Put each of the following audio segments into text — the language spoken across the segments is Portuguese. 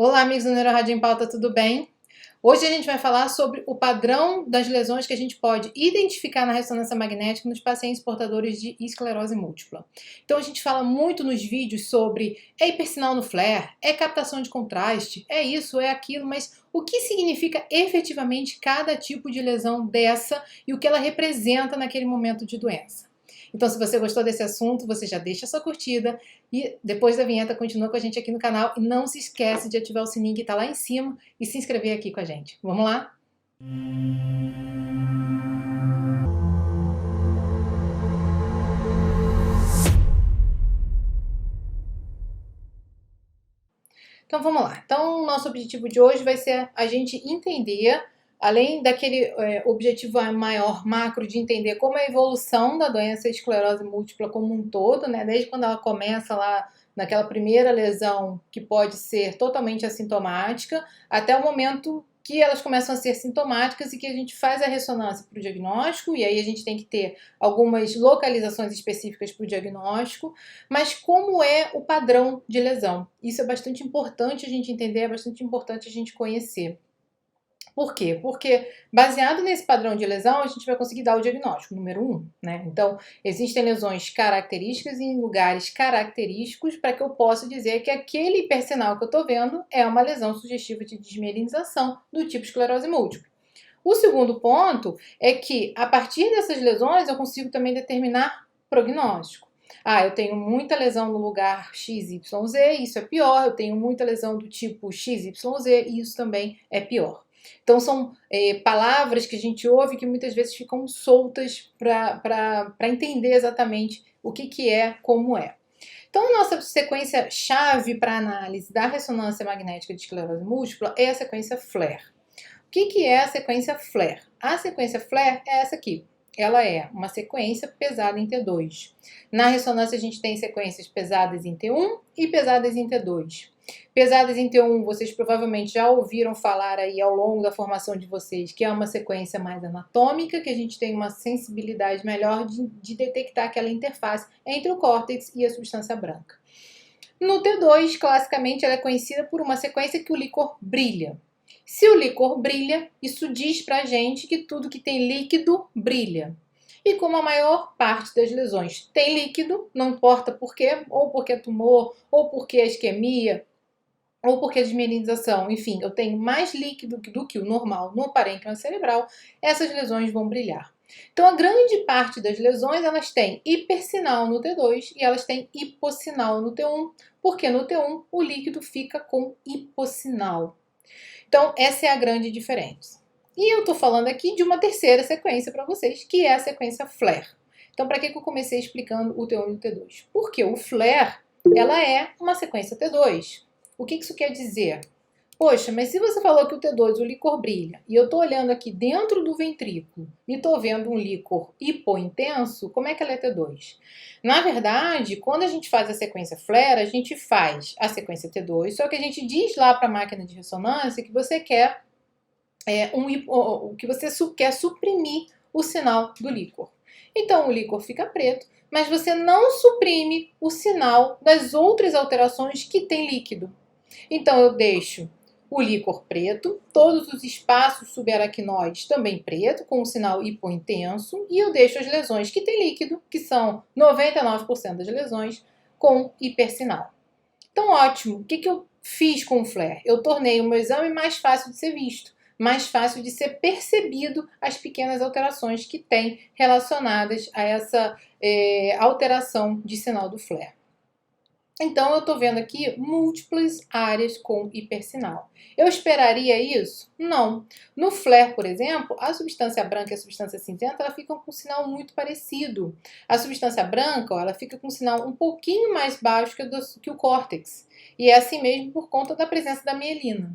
Olá, amigos do Neurorádio em Pauta, tudo bem? Hoje a gente vai falar sobre o padrão das lesões que a gente pode identificar na ressonância magnética nos pacientes portadores de esclerose múltipla. Então a gente fala muito nos vídeos sobre hipersinal no flare, captação de contraste, é isso, é aquilo, mas o que significa efetivamente cada tipo de lesão dessa e o que ela representa naquele momento de doença? Então, se você gostou desse assunto, você já deixa a sua curtida e depois da vinheta continua com a gente aqui no canal e não se esquece de ativar o sininho que está lá em cima e se inscrever aqui com a gente. Vamos lá? Então vamos lá. Então, o nosso objetivo de hoje vai ser a gente entender, além daquele objetivo maior, macro, de entender como é a evolução da doença esclerose múltipla como um todo, né? Desde quando ela começa lá naquela primeira lesão que pode ser totalmente assintomática, até o momento que elas começam a ser sintomáticas e que a gente faz a ressonância para o diagnóstico, e aí a gente tem que ter algumas localizações específicas para o diagnóstico, mas como é o padrão de lesão? Isso é bastante importante a gente entender, é bastante importante a gente conhecer. Por quê? Porque baseado nesse padrão de lesão, a gente vai conseguir dar o diagnóstico, número 1, né? Então, existem lesões características em lugares característicos para que eu possa dizer que aquele hipersinal que eu estou vendo é uma lesão sugestiva de desmielinização do tipo esclerose múltipla. O segundo ponto é que, a partir dessas lesões, eu consigo também determinar prognóstico. Eu tenho muita lesão no lugar XYZ, isso é pior. Eu tenho muita lesão do tipo XYZ, e isso também é pior. Então, são palavras que a gente ouve que muitas vezes ficam soltas para entender exatamente o que é, como é. Então, a nossa sequência chave para análise da ressonância magnética de esclerose múltipla é a sequência FLAIR. O que é a sequência FLAIR? A sequência FLAIR é essa aqui. Ela é uma sequência pesada em T2. Na ressonância, a gente tem sequências pesadas em T1 e pesadas em T2. Pesadas em T1, vocês provavelmente já ouviram falar aí ao longo da formação de vocês, que é uma sequência mais anatômica, que a gente tem uma sensibilidade melhor de detectar aquela interface entre o córtex e a substância branca. No T2, classicamente, ela é conhecida por uma sequência que o líquor brilha. Se o líquor brilha, isso diz pra gente que tudo que tem líquido brilha. E como a maior parte das lesões tem líquido, não importa por quê, ou porque é tumor, ou porque é isquemia, ou porque é desmielinização, enfim, eu tenho mais líquido do que o normal no parênquima cerebral, essas lesões vão brilhar. Então, a grande parte das lesões, elas têm hipersinal no T2 e elas têm hipossinal no T1, porque no T1 o líquido fica com hipossinal. Então, essa é a grande diferença. E eu estou falando aqui de uma terceira sequência para vocês, que é a sequência FLAIR. Então, para que eu comecei explicando o T1 e o T2? Porque o FLAIR, ela é uma sequência T2. O que isso quer dizer? Poxa, mas se você falou que o T2, o líquor brilha, e eu estou olhando aqui dentro do ventrículo e estou vendo um líquor hipointenso, como é que ela é T2? Na verdade, quando a gente faz a sequência FLAIR, a gente faz a sequência T2, só que a gente diz lá para a máquina de ressonância que você quer quer suprimir o sinal do líquor. Então o líquor fica preto, mas você não suprime o sinal das outras alterações que tem líquido. Então eu deixo o líquor preto, todos os espaços subaracnoides também preto, com o sinal hipointenso, e eu deixo as lesões que tem líquido, que são 99% das lesões, com hipersinal. Então, ótimo. O que eu fiz com o FLAIR? Eu tornei o meu exame mais fácil de ser visto, mais fácil de ser percebido as pequenas alterações que tem relacionadas a essa alteração de sinal do FLAIR. Então, eu estou vendo aqui múltiplas áreas com hipersinal. Eu esperaria isso? Não. No FLAIR, por exemplo, a substância branca e a substância cinzenta ela ficam com um sinal muito parecido. A substância branca ela fica com um sinal um pouquinho mais baixo que o córtex. E é assim mesmo por conta da presença da mielina.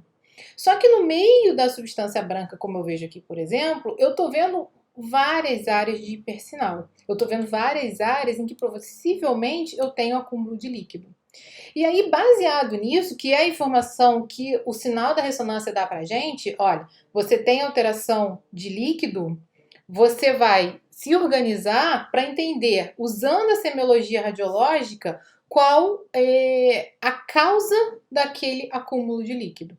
Só que no meio da substância branca, como eu vejo aqui, por exemplo, eu estou vendo várias áreas de hipersinal. Eu estou vendo várias áreas em que possivelmente eu tenho acúmulo de líquido. E aí, baseado nisso, que é a informação que o sinal da ressonância dá pra gente, olha, você tem alteração de líquido, você vai se organizar para entender, usando a semiologia radiológica, qual é a causa daquele acúmulo de líquido.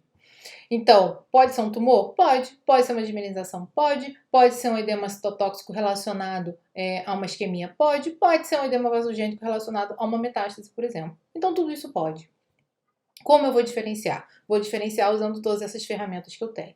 Então, pode ser um tumor? Pode ser uma desmineralização? Pode ser um edema citotóxico relacionado a uma isquemia? Pode ser um edema vasogênico relacionado a uma metástase, por exemplo. Então, tudo isso pode. Como eu vou diferenciar? Vou diferenciar usando todas essas ferramentas que eu tenho.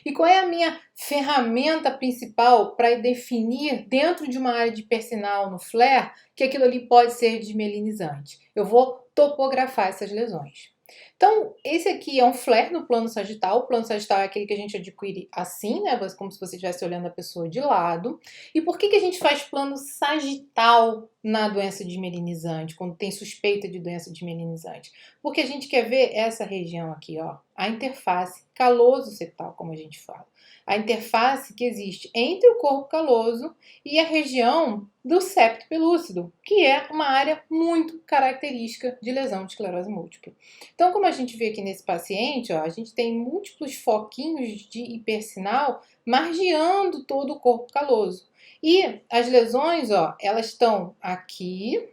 E qual é a minha ferramenta principal para definir dentro de uma área de hipersinal no FLAIR que aquilo ali pode ser desmielinizante? Eu vou topografar essas lesões. Então, esse aqui é um flare no plano sagital. O plano sagital é aquele que a gente adquire assim, né? Como se você estivesse olhando a pessoa de lado. E por que a gente faz plano sagital na doença desmielinizante, quando tem suspeita de doença desmielinizante? Porque a gente quer ver essa região aqui, ó, a interface caloso-septal, como a gente fala. A interface que existe entre o corpo caloso e a região do septo pelúcido, que é uma área muito característica de lesão de esclerose múltipla. Então, como a gente vê aqui nesse paciente, ó, a gente tem múltiplos foquinhos de hipersinal margeando todo o corpo caloso. E as lesões, ó, elas estão aqui,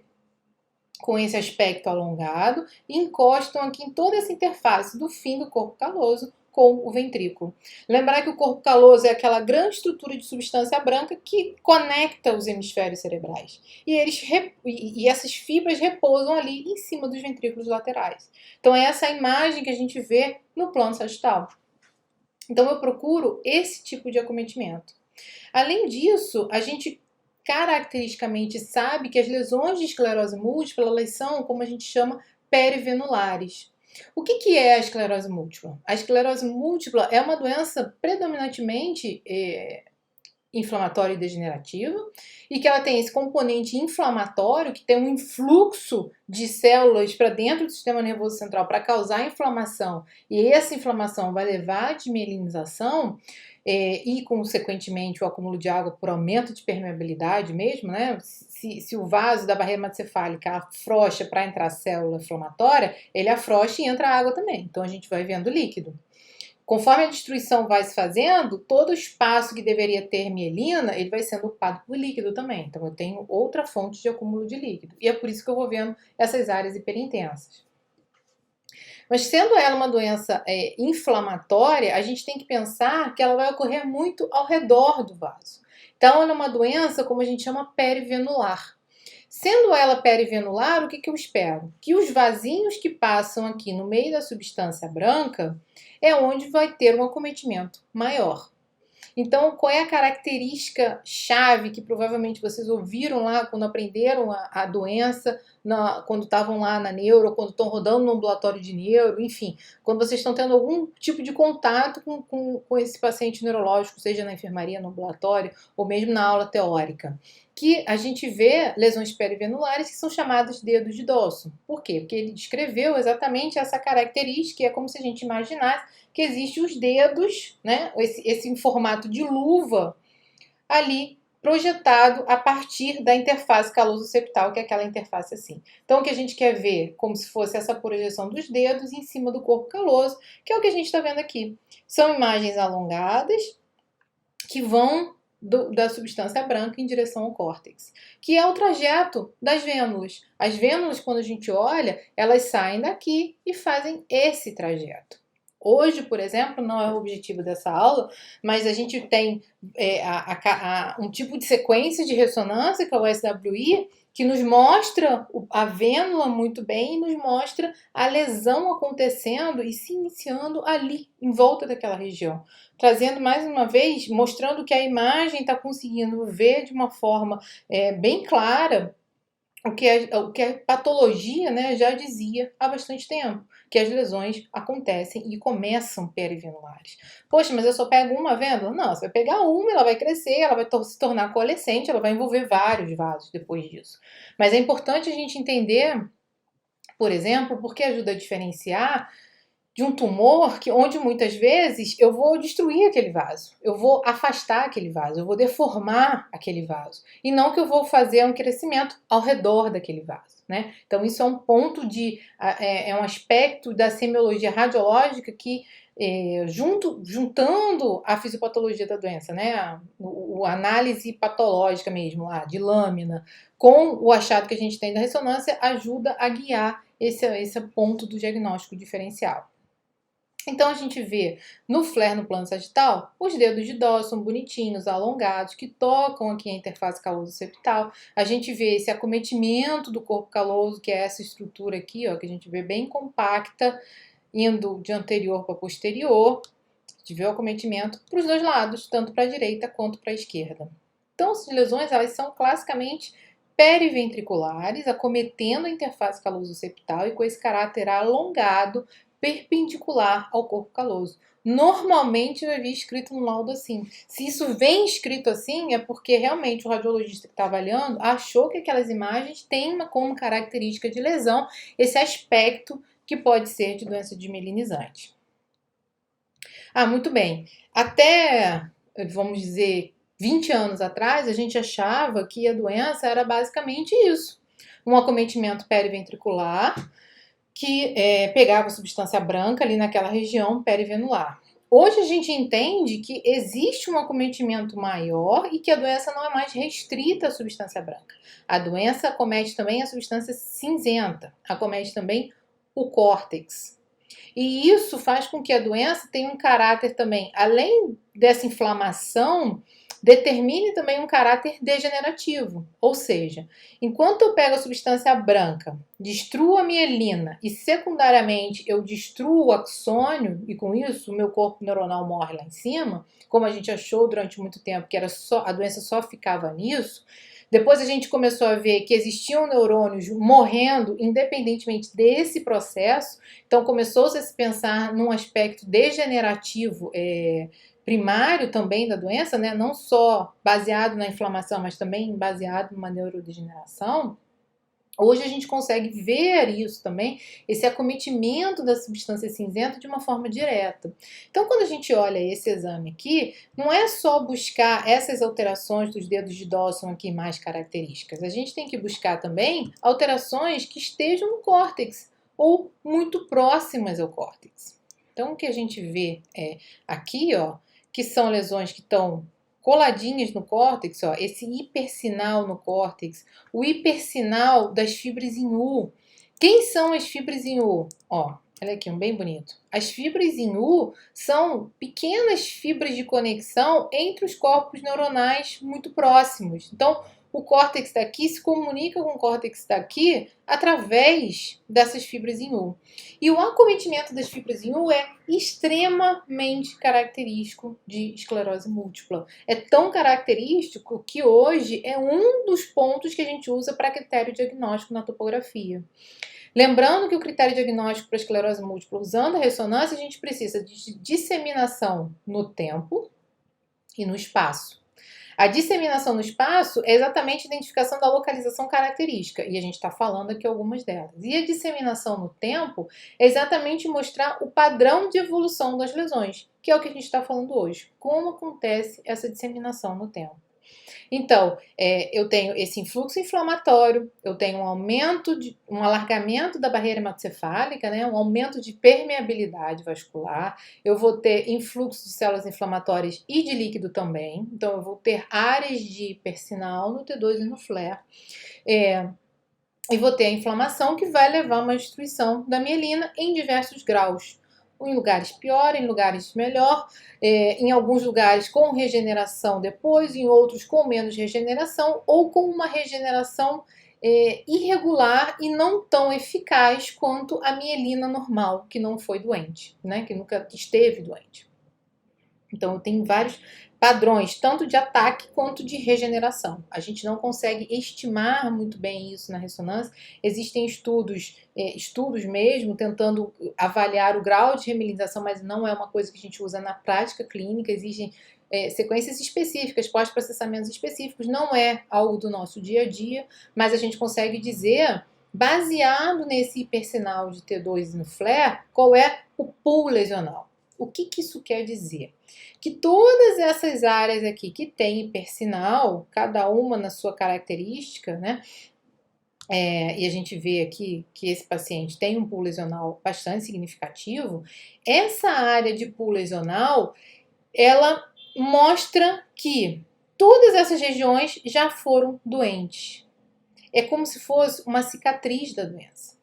com esse aspecto alongado, e encostam aqui em toda essa interface do fim do corpo caloso com o ventrículo. Lembrar que o corpo caloso é aquela grande estrutura de substância branca que conecta os hemisférios cerebrais. E essas fibras repousam ali em cima dos ventrículos laterais. Então é essa imagem que a gente vê no plano sagital. Então eu procuro esse tipo de acometimento. Além disso, a gente caracteristicamente sabe que as lesões de esclerose múltipla, elas são, como a gente chama, perivenulares. O que é a esclerose múltipla? A esclerose múltipla é uma doença predominantemente inflamatória e degenerativa, e que ela tem esse componente inflamatório, que tem um influxo de células para dentro do sistema nervoso central para causar inflamação, e essa inflamação vai levar à desmielinização, e, consequentemente, o acúmulo de água por aumento de permeabilidade mesmo, né? Se o vaso da barreira hematocefálica afrouxa para entrar célula inflamatória, ele afrouxa e entra água também. Então, a gente vai vendo líquido. Conforme a destruição vai se fazendo, todo o espaço que deveria ter mielina, ele vai sendo ocupado por líquido também. Então, eu tenho outra fonte de acúmulo de líquido. E é por isso que eu vou vendo essas áreas hiperintensas. Mas sendo ela uma doença inflamatória, a gente tem que pensar que ela vai ocorrer muito ao redor do vaso. Então, ela é uma doença, como a gente chama, perivenular. Sendo ela perivenular, o que eu espero? Que os vasinhos que passam aqui no meio da substância branca é onde vai ter um acometimento maior. Então, qual é a característica chave que provavelmente vocês ouviram lá quando aprenderam a doença, quando estavam lá na neuro, quando estão rodando no ambulatório de neuro, enfim, quando vocês estão tendo algum tipo de contato com esse paciente neurológico, seja na enfermaria, no ambulatório, ou mesmo na aula teórica, que a gente vê lesões perivenulares que são chamadas dedos de Dawson. Por quê? Porque ele descreveu exatamente essa característica, e é como se a gente imaginasse que existem os dedos, né, esse em formato de luva, ali projetado a partir da interface caloso-septal, que é aquela interface assim. Então, o que a gente quer ver, como se fosse essa projeção dos dedos em cima do corpo caloso, que é o que a gente está vendo aqui. São imagens alongadas que vão da substância branca em direção ao córtex, que é o trajeto das vênulas. As vênulas, quando a gente olha, elas saem daqui e fazem esse trajeto. Hoje, por exemplo, não é o objetivo dessa aula, mas a gente tem um tipo de sequência de ressonância, que é o SWI, que nos mostra a vênula muito bem e nos mostra a lesão acontecendo e se iniciando ali, em volta daquela região. Trazendo mais uma vez, mostrando que a imagem está conseguindo ver de uma forma bem clara o que a patologia, né, já dizia há bastante tempo, que as lesões acontecem e começam perivenulares. Poxa, mas eu só pego uma vênula? Não, você vai pegar uma, ela vai crescer, ela vai se tornar coalescente, ela vai envolver vários vasos depois disso. Mas é importante a gente entender, por exemplo, porque ajuda a diferenciar de um tumor onde muitas vezes eu vou destruir aquele vaso, eu vou afastar aquele vaso, eu vou deformar aquele vaso, e não que eu vou fazer um crescimento ao redor daquele vaso, né? Então isso é um ponto é um aspecto da semiologia radiológica que juntando a fisiopatologia da doença, né, a análise patológica mesmo lá, de lâmina, com o achado que a gente tem da ressonância, ajuda a guiar esse ponto do diagnóstico diferencial. Então a gente vê no flare no plano sagital os dedos de Dawson bonitinhos, alongados, que tocam aqui a interface caloso-septal. A gente vê esse acometimento do corpo caloso, que é essa estrutura aqui, ó, que a gente vê bem compacta, indo de anterior para posterior. A gente vê o acometimento para os dois lados, tanto para a direita quanto para a esquerda. Então essas lesões elas são classicamente periventriculares, acometendo a interface caloso-septal e com esse caráter alongado, perpendicular ao corpo caloso. Normalmente eu vi escrito no laudo assim. Se isso vem escrito assim, é porque realmente o radiologista que está avaliando achou que aquelas imagens têm como característica de lesão esse aspecto que pode ser de doença desmielinizante. Muito bem. Até, vamos dizer, 20 anos atrás, a gente achava que a doença era basicamente isso. Um acometimento periventricular que pegava substância branca ali naquela região perivenular. Hoje a gente entende que existe um acometimento maior e que a doença não é mais restrita à substância branca. A doença acomete também a substância cinzenta, acomete também o córtex. E isso faz com que a doença tenha um caráter também, além dessa inflamação, determine também um caráter degenerativo. Ou seja, enquanto eu pego a substância branca, destruo a mielina e secundariamente eu destruo o axônio, e com isso o meu corpo neuronal morre lá em cima, como a gente achou durante muito tempo que era a doença só ficava nisso. Depois a gente começou a ver que existiam neurônios morrendo independentemente desse processo, então começou-se a se pensar num aspecto degenerativo primário também da doença, né? Não só baseado na inflamação, mas também baseado numa neurodegeneração. Hoje a gente consegue ver isso também, esse acometimento da substância cinzenta de uma forma direta. Então, quando a gente olha esse exame aqui, não é só buscar essas alterações dos dedos de Dawson aqui mais características. A gente tem que buscar também alterações que estejam no córtex ou muito próximas ao córtex. Então, o que a gente vê aqui, ó, que são lesões que estão coladinhas no córtex, ó, esse hipersinal no córtex, o hipersinal das fibras em U. Quem são as fibras em U? Ó, olha aqui, um bem bonito. As fibras em U são pequenas fibras de conexão entre os corpos neuronais muito próximos. Então, o córtex daqui se comunica com o córtex daqui através dessas fibras em U. E o acometimento das fibras em U é extremamente característico de esclerose múltipla. É tão característico que hoje é um dos pontos que a gente usa para critério diagnóstico na topografia. Lembrando que o critério diagnóstico para esclerose múltipla usando a ressonância, a gente precisa de disseminação no tempo e no espaço. A disseminação no espaço é exatamente a identificação da localização característica, e a gente está falando aqui algumas delas. E a disseminação no tempo é exatamente mostrar o padrão de evolução das lesões, que é o que a gente está falando hoje. Como acontece essa disseminação no tempo. Então, eu tenho esse influxo inflamatório, eu tenho um alargamento da barreira hematocefálica, né, um aumento de permeabilidade vascular, eu vou ter influxo de células inflamatórias e de líquido também, então eu vou ter áreas de hipersinal no T2 e no flare. E vou ter a inflamação que vai levar a uma destruição da mielina em diversos graus. Em lugares pior, em lugares melhor, em alguns lugares com regeneração depois, em outros com menos regeneração ou com uma regeneração irregular e não tão eficaz quanto a mielina normal, que não foi doente, né? Que nunca esteve doente. Então, tem vários padrões, tanto de ataque quanto de regeneração. A gente não consegue estimar muito bem isso na ressonância. Existem estudos mesmo, tentando avaliar o grau de remielinização, mas não é uma coisa que a gente usa na prática clínica. Existem sequências específicas, pós-processamentos específicos. Não é algo do nosso dia a dia, mas a gente consegue dizer baseado nesse hipersinal de T2 no flare, qual é o pool lesional. O que isso quer dizer? Que todas essas áreas aqui que tem hipersinal, cada uma na sua característica, né? E a gente vê aqui que esse paciente tem um pool lesional bastante significativo. Essa área de pool lesional, ela mostra que todas essas regiões já foram doentes. É como se fosse uma cicatriz da doença.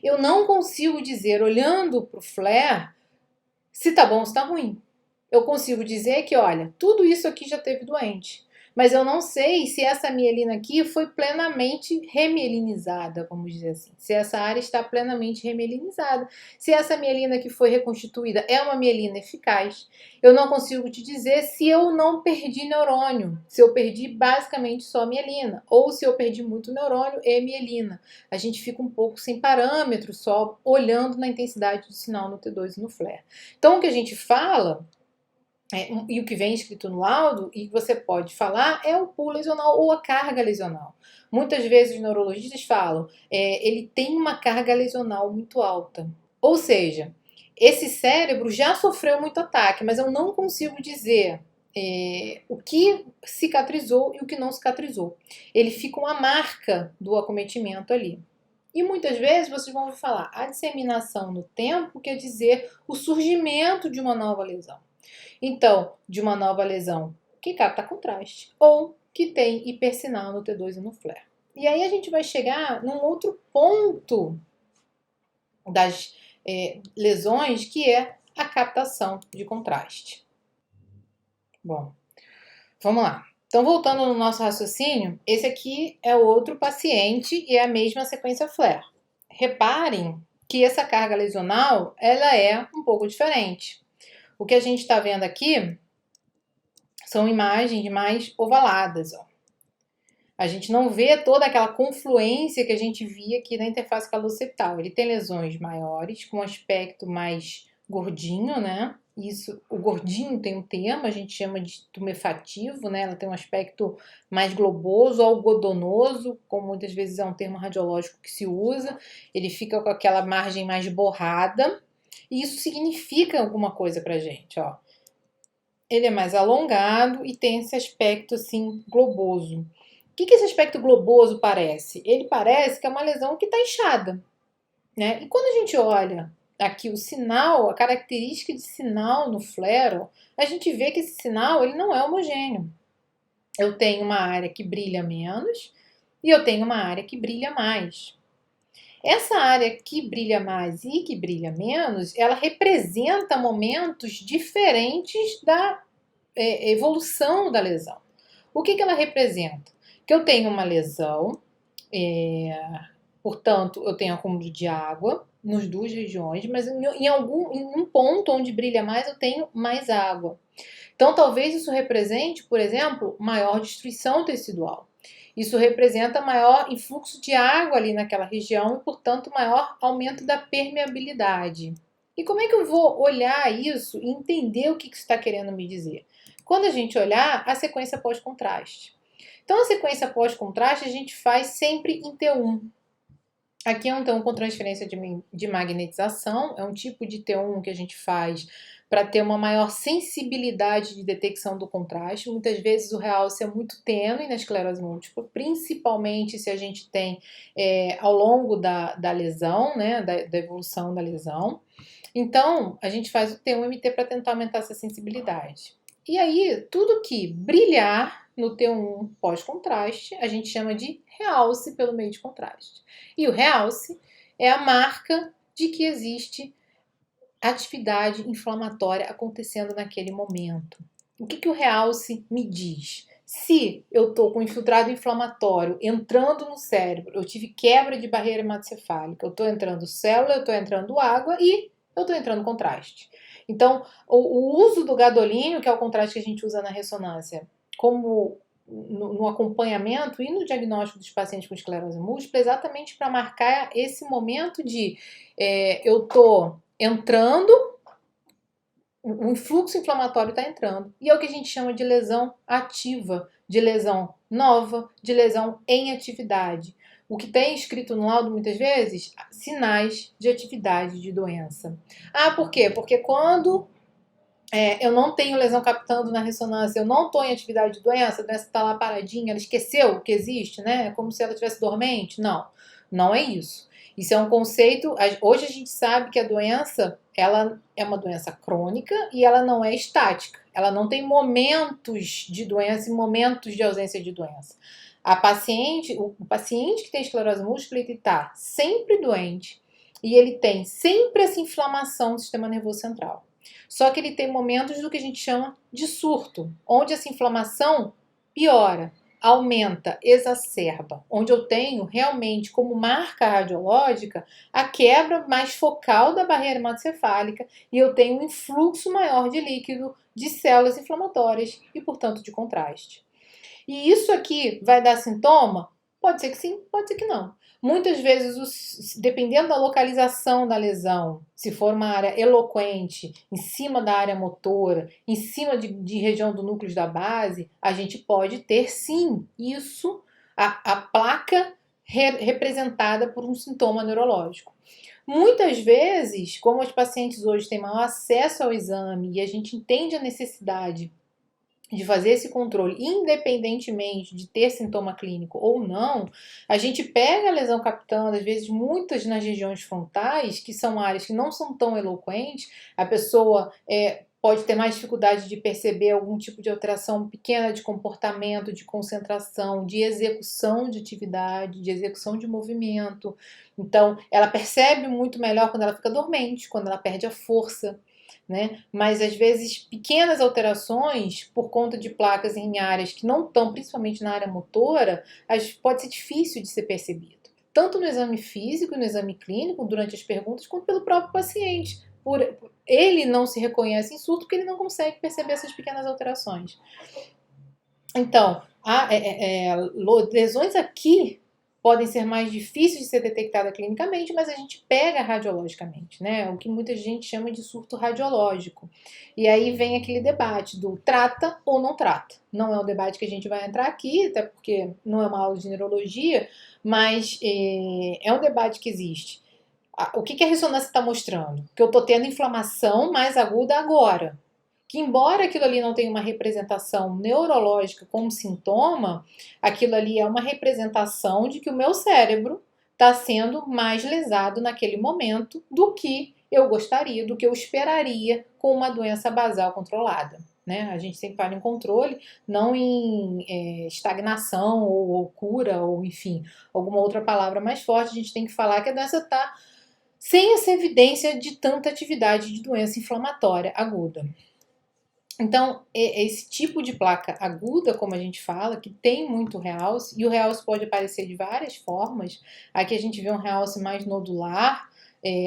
Eu não consigo dizer, olhando para o flare, se tá bom ou se tá ruim. Eu consigo dizer que, olha, tudo isso aqui já teve doente. Mas eu não sei se essa mielina aqui foi plenamente remielinizada, vamos dizer assim. Se essa área está plenamente remielinizada. Se essa mielina que foi reconstituída é uma mielina eficaz. Eu não consigo te dizer se eu não perdi neurônio. Se eu perdi basicamente só mielina. Ou se eu perdi muito neurônio e mielina. A gente fica um pouco sem parâmetro, só olhando na intensidade do sinal no T2 e no flare. Então, o que a gente fala... e o que vem escrito no laudo, e que você pode falar, é o pool lesional ou a carga lesional. Muitas vezes os neurologistas falam, ele tem uma carga lesional muito alta. Ou seja, esse cérebro já sofreu muito ataque, mas eu não consigo dizer o que cicatrizou e o que não cicatrizou. Ele fica uma marca do acometimento ali. E muitas vezes vocês vão falar, a disseminação no tempo quer dizer o surgimento de uma nova lesão. Então, de uma nova lesão que capta contraste ou que tem hipersinal no T2 e no flare. E aí a gente vai chegar num outro ponto das lesões, que é a captação de contraste. Bom, vamos lá. Então, voltando no nosso raciocínio, esse aqui é outro paciente e é a mesma sequência flare. Reparem que essa carga lesional, ela é um pouco diferente. O que a gente está vendo aqui são imagens mais ovaladas. Ó. A gente não vê toda aquela confluência que a gente via aqui na interface caloceptal. Ele tem lesões maiores, com um aspecto mais gordinho, né? Isso, o gordinho tem um termo, a gente chama de tumefativo, né? Ela tem um aspecto mais globoso, algodonoso, como muitas vezes é um termo radiológico que se usa. Ele fica com aquela margem mais borrada. E isso significa alguma coisa pra gente, ó. Ele é mais alongado e tem esse aspecto, assim, globoso. O que esse aspecto globoso parece? Ele parece que é uma lesão que está inchada, né? E quando a gente olha aqui o sinal, a característica de sinal no flare, a gente vê que esse sinal ele não é homogêneo. Eu tenho uma área que brilha menos e eu tenho uma área que brilha mais. Essa área que brilha mais e que brilha menos, ela representa momentos diferentes da evolução da lesão. O que ela representa? Que eu tenho uma lesão, portanto, eu tenho acúmulo de água nas duas regiões, mas em um ponto onde brilha mais, eu tenho mais água. Então, talvez isso represente, por exemplo, maior destruição tecidual. Isso representa maior influxo de água ali naquela região e, portanto, maior aumento da permeabilidade. E como é que eu vou olhar isso e entender o que isso está querendo me dizer? Quando a gente olhar a sequência pós-contraste. Então, a sequência pós-contraste a gente faz sempre em T1. Aqui é um T1 com transferência de magnetização, é um tipo de T1 que a gente faz para ter uma maior sensibilidade de detecção do contraste. Muitas vezes o realce é muito tênue na esclerose múltipla, principalmente se a gente tem ao longo da lesão, né, da evolução da lesão. Então, a gente faz o T1-MT para tentar aumentar essa sensibilidade. E aí, tudo que brilhar no T1 pós-contraste, a gente chama de realce pelo meio de contraste. E o realce é a marca de que existe atividade inflamatória acontecendo naquele momento. O que o realce me diz? Se eu estou com infiltrado inflamatório entrando no cérebro, eu tive quebra de barreira hematocefálica, eu estou entrando célula, eu estou entrando água e eu estou entrando contraste. Então, o uso do gadolínio, que é o contraste que a gente usa na ressonância, como no acompanhamento e no diagnóstico dos pacientes com esclerose múltipla, exatamente para marcar esse momento de eu estou entrando, o influxo inflamatório está entrando. E é o que a gente chama de lesão ativa, de lesão nova, de lesão em atividade. O que tem escrito no laudo muitas vezes? Sinais de atividade de doença. Ah, por quê? Porque quando eu não tenho lesão captando na ressonância, eu não estou em atividade de doença, a doença está lá paradinha, ela esqueceu que existe, né? É como se ela estivesse dormente. Não, não é isso. Isso é um conceito. Hoje a gente sabe que a doença ela é uma doença crônica e ela não é estática. Ela não tem momentos de doença e momentos de ausência de doença. O paciente que tem esclerose múltipla, ele está sempre doente e ele tem sempre essa inflamação do sistema nervoso central. Só que ele tem momentos do que a gente chama de surto, onde essa inflamação piora, aumenta, exacerba, onde eu tenho realmente como marca radiológica a quebra mais focal da barreira hematocefálica e eu tenho um influxo maior de líquido de células inflamatórias e, portanto, de contraste. E isso aqui vai dar sintoma? Pode ser que sim, pode ser que não. Muitas vezes, dependendo da localização da lesão, se for uma área eloquente, em cima da área motora, em cima de região do núcleo da base, a gente pode ter sim isso, a placa representada por um sintoma neurológico. Muitas vezes, como os pacientes hoje têm maior acesso ao exame e a gente entende a necessidade de fazer esse controle, independentemente de ter sintoma clínico ou não, a gente pega a lesão captando, às vezes muitas nas regiões frontais, que são áreas que não são tão eloquentes, a pessoa pode ter mais dificuldade de perceber algum tipo de alteração pequena de comportamento, de concentração, de execução de atividade, de execução de movimento. Então, ela percebe muito melhor quando ela fica dormente, quando ela perde a força. Né? Mas às vezes pequenas alterações por conta de placas em áreas que não estão, principalmente na área motora, pode ser difícil de ser percebido. Tanto no exame físico e no exame clínico, durante as perguntas, quanto pelo próprio paciente. Ele não se reconhece em surto porque ele não consegue perceber essas pequenas alterações. Então, lesões aqui podem ser mais difíceis de ser detectada clinicamente, mas a gente pega radiologicamente, né? O que muita gente chama de surto radiológico. E aí vem aquele debate do trata ou não trata. Não é um debate que a gente vai entrar aqui, até porque não é uma aula de neurologia, mas é um debate que existe. O que a ressonância está mostrando? Que eu estou tendo inflamação mais aguda agora. Que embora aquilo ali não tenha uma representação neurológica como sintoma, aquilo ali é uma representação de que o meu cérebro está sendo mais lesado naquele momento do que eu gostaria, do que eu esperaria com uma doença basal controlada. Né? A gente sempre fala em controle, não em estagnação ou cura, ou enfim, alguma outra palavra mais forte. A gente tem que falar que a doença está sem essa evidência de tanta atividade de doença inflamatória aguda. Então, esse tipo de placa aguda, como a gente fala, que tem muito realce, e o realce pode aparecer de várias formas. Aqui a gente vê um realce mais nodular,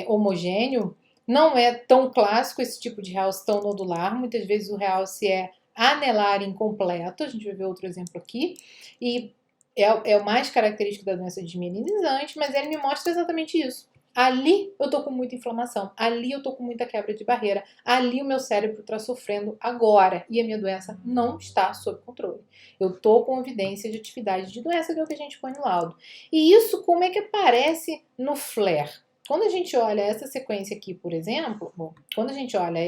homogêneo. Não é tão clássico esse tipo de realce tão nodular. Muitas vezes o realce é anelar incompleto. A gente vai ver outro exemplo aqui. E é o mais característico da doença desmielinizante, mas ele me mostra exatamente isso. Ali eu tô com muita inflamação, ali eu tô com muita quebra de barreira, ali o meu cérebro está sofrendo agora e a minha doença não está sob controle. Eu tô com evidência de atividade de doença, que é o que a gente põe no laudo. E isso como é que aparece no FLAIR? Quando a gente olha essa sequência aqui, por exemplo, quando a gente olha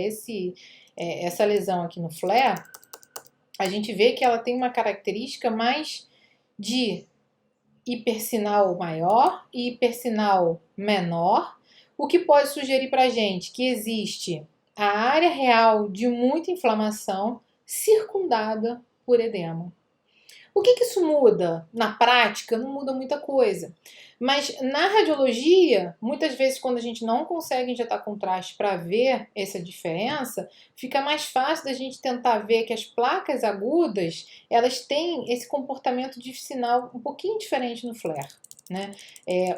essa lesão aqui no FLAIR, a gente vê que ela tem uma característica mais de hipersinal maior e hipersinal menor, o que pode sugerir para a gente que existe a área real de muita inflamação circundada por edema. O que isso muda? Na prática, não muda muita coisa. Mas na radiologia, muitas vezes quando a gente não consegue injetar contraste para ver essa diferença, fica mais fácil da gente tentar ver que as placas agudas, elas têm esse comportamento de sinal um pouquinho diferente no FLAIR. Né?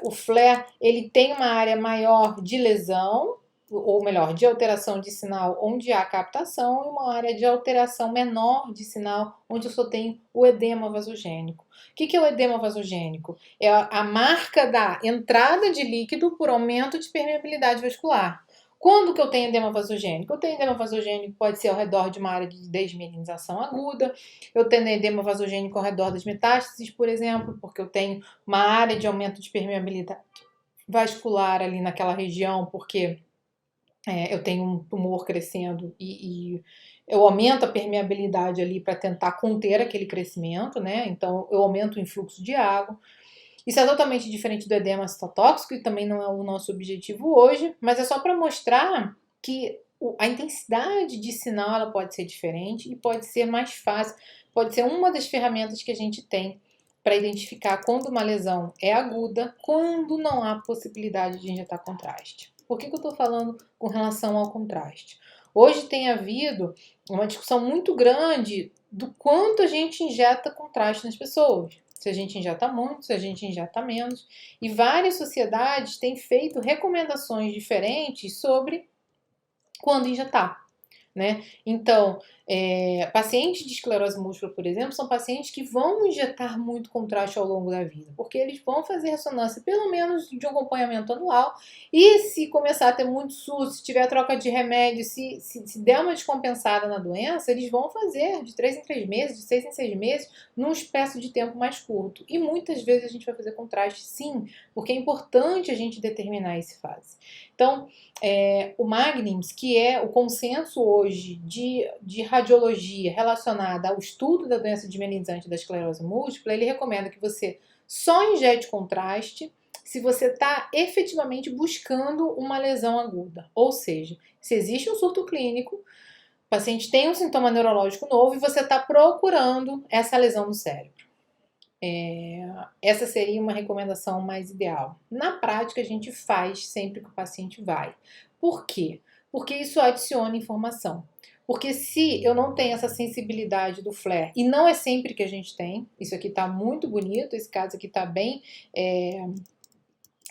O FLAIR, ele tem uma área maior de lesão, ou melhor, de alteração de sinal onde há captação, e uma área de alteração menor de sinal onde eu só tenho o edema vasogênico. O que é o edema vasogênico? É a marca da entrada de líquido por aumento de permeabilidade vascular. Quando que eu tenho edema vasogênico? Eu tenho edema vasogênico, pode ser ao redor de uma área de desmielinização aguda, eu tenho edema vasogênico ao redor das metástases, por exemplo, porque eu tenho uma área de aumento de permeabilidade vascular ali naquela região, porque eu tenho um tumor crescendo e eu aumento a permeabilidade ali para tentar conter aquele crescimento, né? Então eu aumento o influxo de água. Isso é totalmente diferente do edema citotóxico e também não é o nosso objetivo hoje, mas é só para mostrar que a intensidade de sinal ela pode ser diferente e pode ser mais fácil, pode ser uma das ferramentas que a gente tem para identificar quando uma lesão é aguda, quando não há possibilidade de injetar contraste. Por que eu estou falando com relação ao contraste? Hoje tem havido uma discussão muito grande do quanto a gente injeta contraste nas pessoas. Se a gente injeta muito, se a gente injeta menos. E várias sociedades têm feito recomendações diferentes sobre quando injetar, né? Então, pacientes de esclerose múltipla, por exemplo, são pacientes que vão injetar muito contraste ao longo da vida, porque eles vão fazer ressonância pelo menos de um acompanhamento anual, e se começar a ter muito SUS, se tiver troca de remédio, se der uma descompensada na doença, eles vão fazer de 3 em 3 meses, de 6 em 6 meses, num espaço de tempo mais curto. E muitas vezes a gente vai fazer contraste sim, porque é importante a gente determinar esse fase. Então, o Magnims, que é o consenso hoje de radiologia relacionada ao estudo da doença desmielinizante da esclerose múltipla, ele recomenda que você só injete contraste se você está efetivamente buscando uma lesão aguda. Ou seja, se existe um surto clínico, o paciente tem um sintoma neurológico novo e você está procurando essa lesão no cérebro. Essa seria uma recomendação mais ideal. Na prática, a gente faz sempre que o paciente vai. Por quê? Porque isso adiciona informação. Porque se eu não tenho essa sensibilidade do flare, e não é sempre que a gente tem, isso aqui está muito bonito, esse caso aqui está bem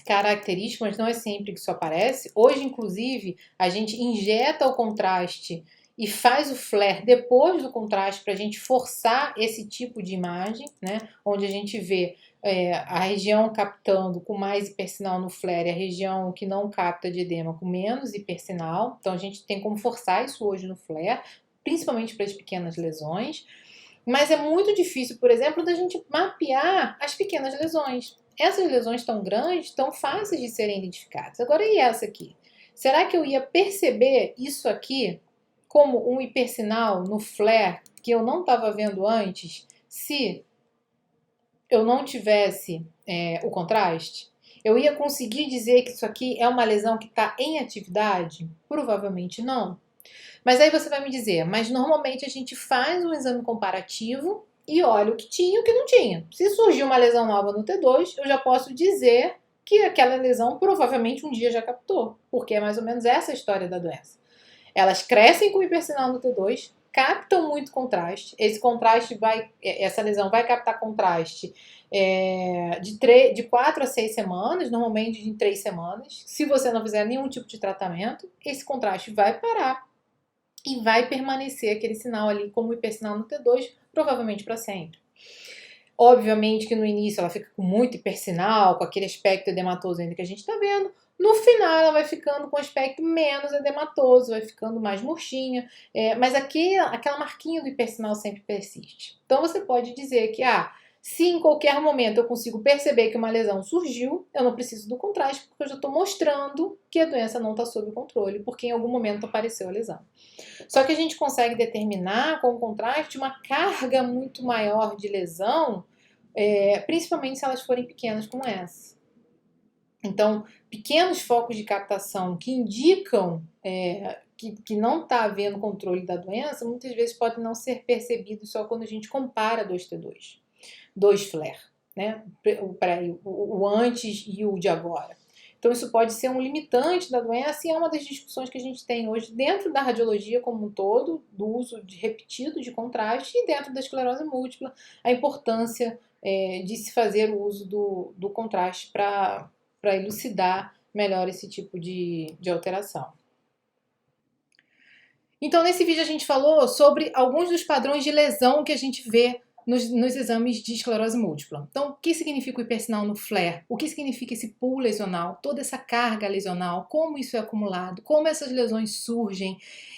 característico, mas não é sempre que isso aparece. Hoje, inclusive, a gente injeta o contraste e faz o flare depois do contraste para a gente forçar esse tipo de imagem, né? Onde a gente vê a região captando com mais hipersinal no flare, a região que não capta de edema com menos hipersinal. Então a gente tem como forçar isso hoje no flare, principalmente para as pequenas lesões. Mas é muito difícil, por exemplo, da gente mapear as pequenas lesões. Essas lesões tão grandes, tão fáceis de serem identificadas. Agora, e essa aqui? Será que eu ia perceber isso aqui como um hipersinal no flare que eu não estava vendo antes se eu não tivesse o contraste? Eu ia conseguir dizer que isso aqui é uma lesão que está em atividade? Provavelmente não. Mas aí você vai me dizer, mas normalmente a gente faz um exame comparativo e olha o que tinha e o que não tinha. Se surgiu uma lesão nova no T2, eu já posso dizer que aquela lesão provavelmente um dia já captou, porque é mais ou menos essa a história da doença. Elas crescem com hipersinal no T2, captam muito contraste. Esse contraste essa lesão vai captar contraste de 4 a 6 semanas, normalmente em 3 semanas. Se você não fizer nenhum tipo de tratamento, esse contraste vai parar e vai permanecer aquele sinal ali como hipersinal no T2, provavelmente para sempre. Obviamente que no início ela fica com muito hipersinal, com aquele aspecto edematoso ainda que a gente está vendo. No final ela vai ficando com aspecto menos edematoso, vai ficando mais murchinha, mas aquela marquinha do hipersinal sempre persiste. Então você pode dizer que se em qualquer momento eu consigo perceber que uma lesão surgiu, eu não preciso do contraste, porque eu já estou mostrando que a doença não está sob controle, porque em algum momento apareceu a lesão. Só que a gente consegue determinar com o contraste uma carga muito maior de lesão, principalmente se elas forem pequenas como essa. Então, pequenos focos de captação que indicam que não está havendo controle da doença, muitas vezes podem não ser percebidos só quando a gente compara 2T2, 2 flare, né? O antes e o de agora. Então, isso pode ser um limitante da doença e é uma das discussões que a gente tem hoje dentro da radiologia como um todo, do uso repetido de contraste e dentro da esclerose múltipla, a importância de se fazer o uso do contraste para elucidar melhor esse tipo de alteração. Então, nesse vídeo a gente falou sobre alguns dos padrões de lesão que a gente vê nos exames de esclerose múltipla. Então, o que significa o hipersinal no flare? O que significa esse pool lesional? Toda essa carga lesional? Como isso é acumulado? Como essas lesões surgem?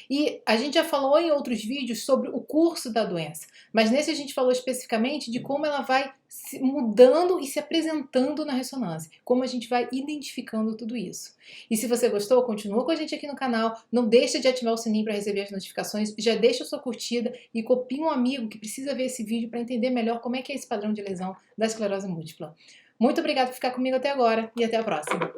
E a gente já falou em outros vídeos sobre o curso da doença, mas nesse a gente falou especificamente de como ela vai se mudando e se apresentando na ressonância, como a gente vai identificando tudo isso. E se você gostou, continua com a gente aqui no canal, não deixa de ativar o sininho para receber as notificações, já deixa a sua curtida e copia um amigo que precisa ver esse vídeo para entender melhor como é que é esse padrão de lesão da esclerose múltipla. Muito obrigada por ficar comigo até agora e até a próxima!